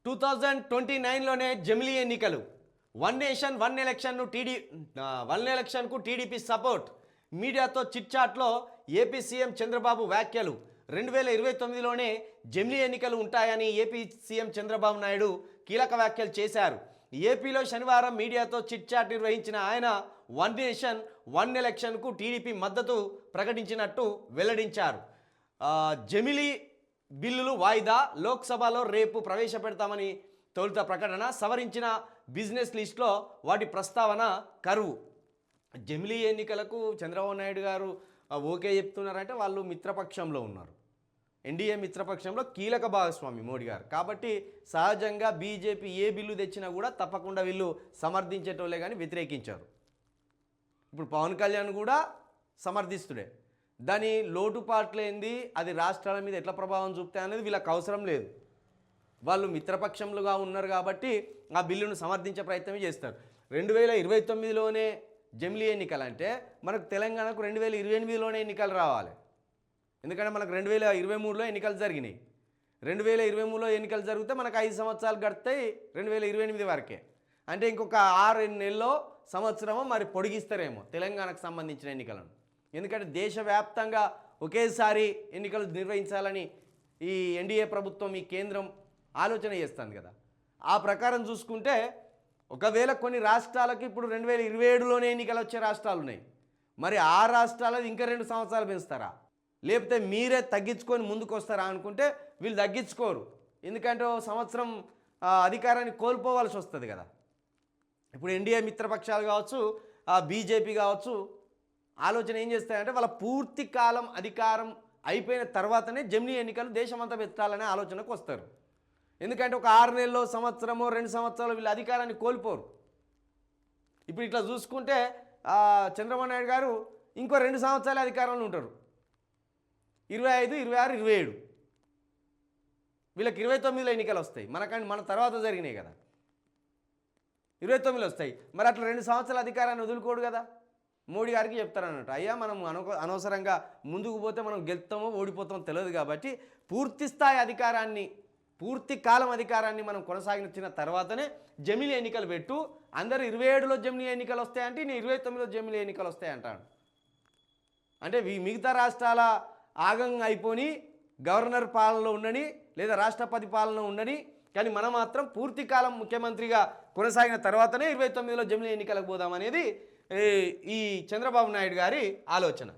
2029లోనే జమిలీ ఎన్నికలు. One nation one ఎలక్షన్ను వన్ ఎలక్షన్కు టీడీపీ సపోర్ట్. మీడియాతో చిట్చాట్లో ఏపీ సీఎం చంద్రబాబు వ్యాఖ్యలు. 2029లోనే జమిలీ ఎన్నికలు ఉంటాయని ఏపీ సీఎం చంద్రబాబు నాయుడు కీలక వ్యాఖ్యలు చేశారు. ఏపీలో శనివారం మీడియాతో చిట్చాట్ నిర్వహించిన ఆయన వన్ నేషన్ వన్ ఎలక్షన్కు టీడీపీ మద్దతు ప్రకటించినట్టు వెల్లడించారు. జమిలీ బిల్లులు వాయిదా, లోక్సభలో రేపు ప్రవేశపెడతామని తొలుత ప్రకటన. సవరించిన బిజినెస్ లిస్టులో వాటి ప్రస్తావన కరువు. జమిలీ ఎన్నికలకు చంద్రబాబు నాయుడు గారు ఓకే చెప్తున్నారంటే వాళ్ళు మిత్రపక్షంలో ఉన్నారు. ఎన్డీఏ మిత్రపక్షంలో కీలక భాగస్వామి మోడీ గారు. కాబట్టి సహజంగా బీజేపీ ఏ బిల్లు తెచ్చినా కూడా తప్పకుండా వీళ్ళు సమర్థించేటోళ్ళే కానీ వ్యతిరేకించారు. ఇప్పుడు పవన్ కళ్యాణ్ కూడా సమర్థిస్తుడే. దాని లోటుపాట్లేంది, అది రాష్ట్రాల మీద ఎట్లా ప్రభావం చూపుతాయి అనేది వీళ్ళకి అవసరం లేదు. వాళ్ళు మిత్రపక్షంలుగా ఉన్నారు కాబట్టి ఆ బిల్లును సమర్థించే ప్రయత్నమే చేస్తారు. 2029లోనే జమిలీ ఎన్నికలు అంటే మనకు తెలంగాణకు 2028లోనే ఎన్నికలు రావాలి. ఎందుకంటే మనకు 2023లో ఎన్నికలు జరిగినాయి. 2023లో ఎన్నికలు జరిగితే మనకు 5 సంవత్సరాలు గడుస్తాయి 2028 వరకే. అంటే ఇంకొక 6 నెలల్లో సంవత్సరమో మరి పొడిగిస్తారేమో తెలంగాణకు సంబంధించిన ఎన్నికలను. ఎందుకంటే దేశవ్యాప్తంగా ఒకేసారి ఎన్నికలు నిర్వహించాలని ఈ ఎన్డీఏ ప్రభుత్వం, ఈ కేంద్రం ఆలోచన చేస్తుంది కదా. ఆ ప్రకారం చూసుకుంటే ఒకవేళ కొన్ని రాష్ట్రాలకు ఇప్పుడు 2027లోనే ఎన్నికలు వచ్చే రాష్ట్రాలు ఉన్నాయి. మరి ఆ రాష్ట్రాలది ఇంకా 2 సంవత్సరాలు పెంచుతారా, లేకపోతే మీరే తగ్గించుకొని ముందుకు వస్తారా అనుకుంటే వీళ్ళు తగ్గించుకోరు. ఎందుకంటే సంవత్సరం అధికారాన్ని కోల్పోవాల్సి వస్తుంది కదా. ఇప్పుడు ఎన్డీఏ మిత్రపక్షాలు కావచ్చు, బీజేపీ కావచ్చు, ఆలోచన ఏం చేస్తాయంటే వాళ్ళ పూర్తి కాలం అధికారం అయిపోయిన తర్వాతనే జమిలీ ఎన్నికలు దేశమంతా పెట్టాలనే ఆలోచనకు వస్తారు. ఎందుకంటే ఒక 6 నెలల్లో, సంవత్సరమో 2 సంవత్సరాలు వీళ్ళు అధికారాన్ని కోల్పోరు. ఇప్పుడు ఇట్లా చూసుకుంటే చంద్రబాబు నాయుడు గారు ఇంకో 2 సంవత్సరాలు అధికారంలో ఉంటారు. 25, 26, 27 వీళ్ళకి 29లో ఎన్నికలు వస్తాయి. మన తర్వాత జరిగినాయి కదా, 29లో వస్తాయి. మరి అట్లా 2 సంవత్సరాల అధికారాన్ని వదులుకోడు కదా. మోడీ గారికి చెప్తారన్నట్టు, అయ్యా మనం అనవసరంగా ముందుకు పోతే మనం గెలుస్తామో ఓడిపోతామో తెలియదు కాబట్టి పూర్తి స్థాయి అధికారాన్ని, పూర్తి కాలం అధికారాన్ని మనం కొనసాగించిన తర్వాతనే జమిలీ ఎన్నికలు పెట్టు. అందరూ 27లో జమిలీ ఎన్నికలు వస్తాయంటే నేను 29లో జమిలీ ఎన్నికలు వస్తాయంటాడు. అంటే మిగతా రాష్ట్రాల ఆగంగా అయిపోయి గవర్నర్ పాలనలో ఉండని, లేదా రాష్ట్రపతి పాలన ఉండని, కానీ మనం మాత్రం పూర్తి కాలం ముఖ్యమంత్రిగా కొనసాగిన తర్వాతనే 29లో జమిలీ ఎన్నికలకు పోదామనేది ఈ చంద్రబాబు నాయుడు గారి ఆలోచన.